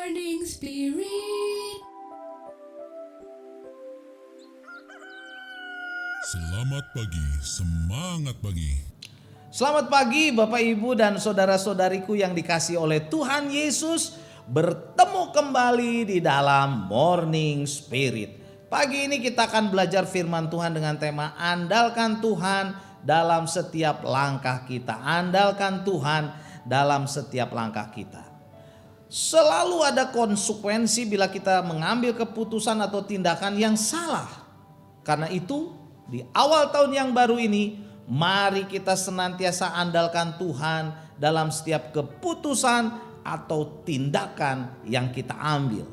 Morning Spirit. Selamat pagi, semangat pagi. Selamat pagi Bapak Ibu dan saudara-saudariku yang dikasihi oleh Tuhan Yesus. Bertemu kembali di dalam Morning Spirit. Pagi ini kita akan belajar firman Tuhan dengan tema andalkan Tuhan dalam setiap langkah kita. Andalkan Tuhan dalam setiap langkah kita. Selalu ada konsekuensi bila kita mengambil keputusan atau tindakan yang salah. Karena itu di awal tahun yang baru ini, mari kita senantiasa andalkan Tuhan dalam setiap keputusan atau tindakan yang kita ambil.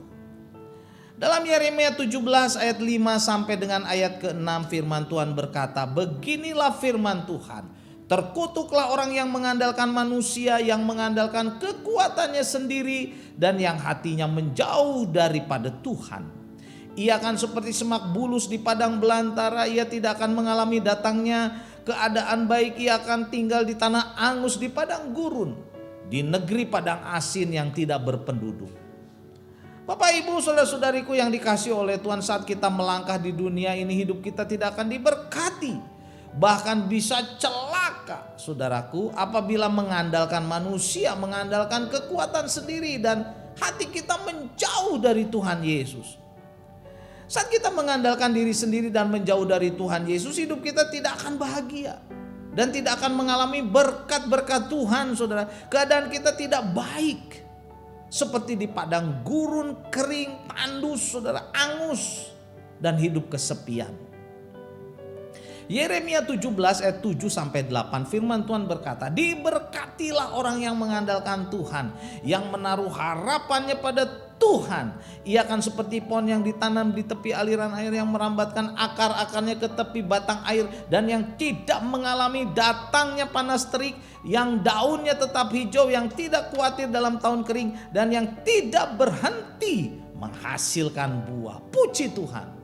Dalam Yeremia 17 ayat 5 sampai dengan ayat ke-6 firman Tuhan berkata, beginilah firman Tuhan, terkutuklah orang yang mengandalkan manusia, yang mengandalkan kekuatannya sendiri dan yang hatinya menjauh daripada Tuhan. Ia akan seperti semak bulus di padang belantara, ia tidak akan mengalami datangnya keadaan baik, ia akan tinggal di tanah angus di padang gurun, di negeri padang asin yang tidak berpenduduk. Bapak Ibu saudara-saudariku yang dikasihi oleh Tuhan, saat kita melangkah di dunia ini hidup kita tidak akan diberkati. Bahkan bisa celaka saudaraku apabila mengandalkan manusia, mengandalkan kekuatan sendiri dan hati kita menjauh dari Tuhan Yesus. Saat kita mengandalkan diri sendiri dan menjauh dari Tuhan Yesus, hidup kita tidak akan bahagia. Dan tidak akan mengalami berkat-berkat Tuhan saudara. Keadaan kita tidak baik. Seperti di padang gurun, kering, tandus, saudara, angus, dan hidup kesepian. Yeremia 17 ayat 7 sampai 8 firman Tuhan berkata, diberkatilah orang yang mengandalkan Tuhan, yang menaruh harapannya pada Tuhan. Ia akan seperti pohon yang ditanam di tepi aliran air, yang merambatkan akar-akarnya ke tepi batang air, dan yang tidak mengalami datangnya panas terik, yang daunnya tetap hijau, yang tidak khawatir dalam tahun kering, dan yang tidak berhenti menghasilkan buah. Puji Tuhan.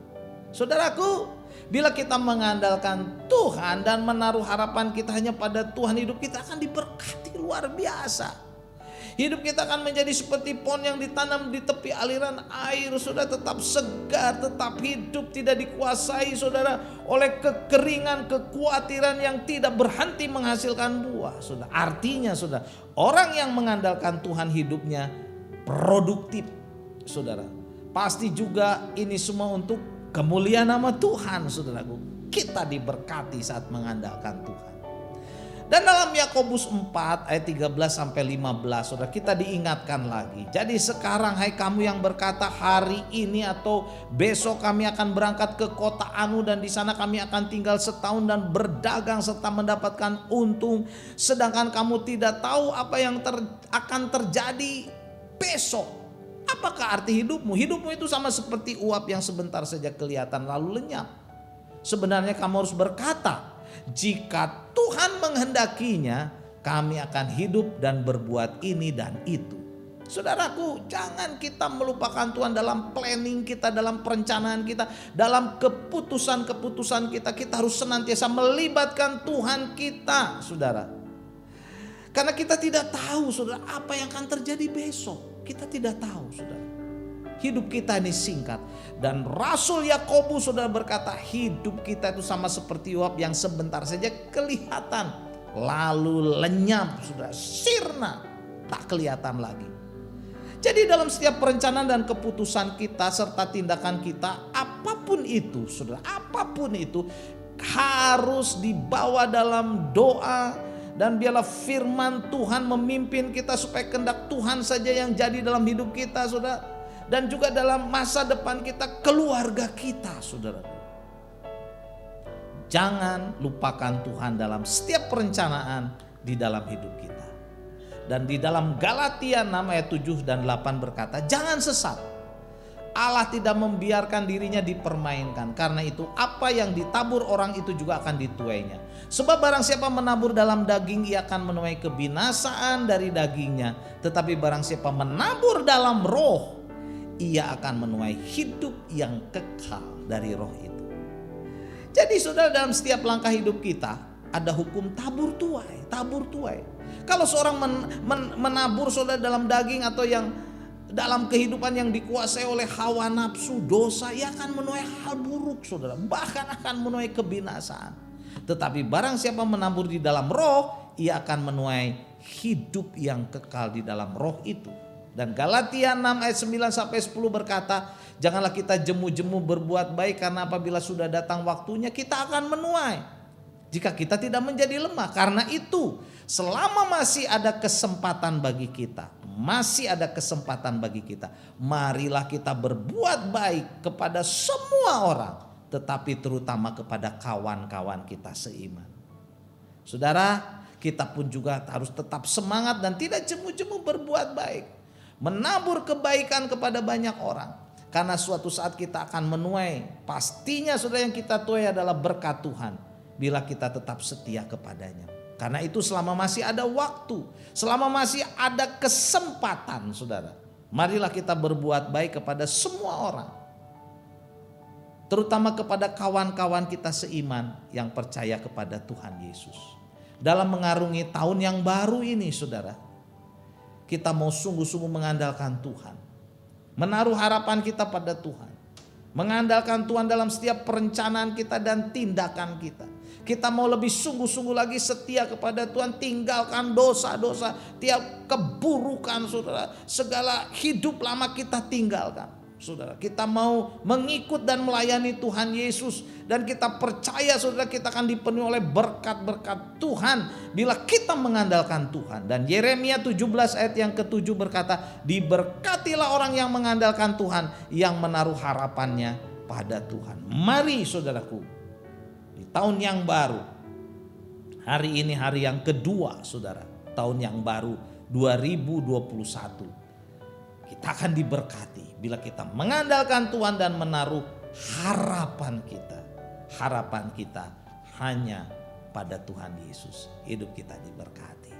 Saudaraku, bila kita mengandalkan Tuhan dan menaruh harapan kita hanya pada Tuhan, hidup kita akan diberkati luar biasa. Hidup kita akan menjadi seperti pohon yang ditanam di tepi aliran air, saudara, tetap segar, tetap hidup, tidak dikuasai saudara oleh kekeringan, kekhawatiran yang tidak berhenti menghasilkan buah. Saudara, artinya saudara, orang yang mengandalkan Tuhan hidupnya produktif, saudara. Pasti juga ini semua untuk kemuliaan nama Tuhan, saudaraku. Kita diberkati saat mengandalkan Tuhan. Dan dalam Yakobus 4 ayat 13 sampai 15 saudara, kita diingatkan lagi. Jadi sekarang hai kamu yang berkata hari ini atau besok kami akan berangkat ke kota Anu dan di sana kami akan tinggal setahun dan berdagang serta mendapatkan untung, sedangkan kamu tidak tahu apa yang akan terjadi besok. Apakah arti hidupmu? Hidupmu itu sama seperti uap yang sebentar saja kelihatan lalu lenyap. Sebenarnya kamu harus berkata, jika Tuhan menghendakinya, kami akan hidup dan berbuat ini dan itu. Saudaraku, jangan kita melupakan Tuhan dalam planning kita, dalam perencanaan kita, dalam keputusan-keputusan kita. Kita harus senantiasa melibatkan Tuhan kita, saudara. Karena kita tidak tahu, saudara, apa yang akan terjadi besok. Kita tidak tahu, saudara. Hidup kita ini singkat. Dan Rasul Yakobus saudara berkata, hidup kita itu sama seperti uap yang sebentar saja kelihatan, lalu lenyap, saudara, sirna, tak kelihatan lagi. Jadi dalam setiap perencanaan dan keputusan kita serta tindakan kita, apapun itu saudara, apapun itu harus dibawa dalam doa. Dan biarlah firman Tuhan memimpin kita supaya kehendak Tuhan saja yang jadi dalam hidup kita, saudara. Dan juga dalam masa depan kita, keluarga kita, saudara. Jangan lupakan Tuhan dalam setiap perencanaan di dalam hidup kita. Dan di dalam Galatia 6 ayat 7 dan 8 berkata, jangan sesat. Allah tidak membiarkan dirinya dipermainkan. Karena itu apa yang ditabur orang itu juga akan dituainya. Sebab barang siapa menabur dalam daging, ia akan menuai kebinasaan dari dagingnya. Tetapi barang siapa menabur dalam roh, ia akan menuai hidup yang kekal dari roh itu. Jadi saudara, dalam setiap langkah hidup kita ada hukum tabur tuai, tabur tuai. Kalau seorang menabur saudara dalam daging atau yang dalam kehidupan yang dikuasai oleh hawa nafsu, dosa, ia akan menuai hal buruk saudara. Bahkan akan menuai kebinasaan. Tetapi barang siapa menabur di dalam roh, ia akan menuai hidup yang kekal di dalam roh itu. Dan Galatia 6 ayat 9 sampai 10 berkata, janganlah kita jemu-jemu berbuat baik, karena apabila sudah datang waktunya kita akan menuai. Jika kita tidak menjadi lemah. Karena itu selama masih ada kesempatan bagi kita, marilah kita berbuat baik kepada semua orang, tetapi terutama kepada kawan-kawan kita seiman. Saudara, kita pun juga harus tetap semangat dan tidak jemu-jemu berbuat baik, menabur kebaikan kepada banyak orang, karena suatu saat kita akan menuai. Pastinya saudara, yang kita tuai adalah berkat Tuhan bila kita tetap setia kepadanya. Karena itu selama masih ada waktu, selama masih ada kesempatan saudara, marilah kita berbuat baik kepada semua orang, terutama kepada kawan-kawan kita seiman yang percaya kepada Tuhan Yesus. Dalam mengarungi tahun yang baru ini saudara, kita mau sungguh-sungguh mengandalkan Tuhan, menaruh harapan kita pada Tuhan, mengandalkan Tuhan dalam setiap perencanaan kita dan tindakan kita. Kita mau lebih sungguh-sungguh lagi setia kepada Tuhan, tinggalkan dosa-dosa, tiap keburukan saudara, segala hidup lama kita tinggalkan. Saudara, kita mau mengikut dan melayani Tuhan Yesus, dan kita percaya saudara, kita akan dipenuhi oleh berkat-berkat Tuhan bila kita mengandalkan Tuhan. Dan Yeremia 17 ayat yang ke-7 berkata, diberkatilah orang yang mengandalkan Tuhan, yang menaruh harapannya pada Tuhan. Mari saudaraku, di tahun yang baru, hari ini hari yang kedua saudara, tahun yang baru 2021, kita akan diberkati bila kita mengandalkan Tuhan dan menaruh harapan kita hanya pada Tuhan Yesus. Hidup kita diberkati.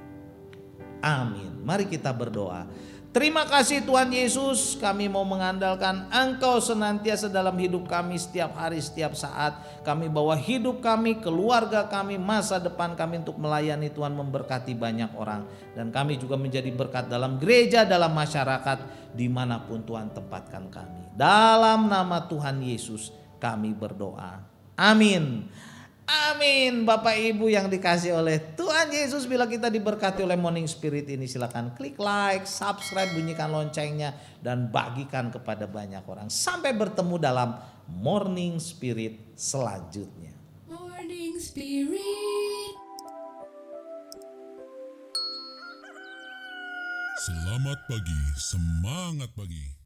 Amin. Mari kita berdoa. Terima kasih Tuhan Yesus, kami mau mengandalkan Engkau senantiasa dalam hidup kami, setiap hari, setiap saat. Kami bawa hidup kami, keluarga kami, masa depan kami untuk melayani Tuhan, memberkati banyak orang. Dan kami juga menjadi berkat dalam gereja, dalam masyarakat, dimanapun Tuhan tempatkan kami. Dalam nama Tuhan Yesus kami berdoa. Amin. Amin. Bapak Ibu yang dikasih oleh Tuhan Yesus, bila kita diberkati oleh Morning Spirit ini, silakan klik like, subscribe, bunyikan loncengnya, dan bagikan kepada banyak orang. Sampai bertemu dalam Morning Spirit selanjutnya. Morning Spirit. Selamat pagi, semangat pagi.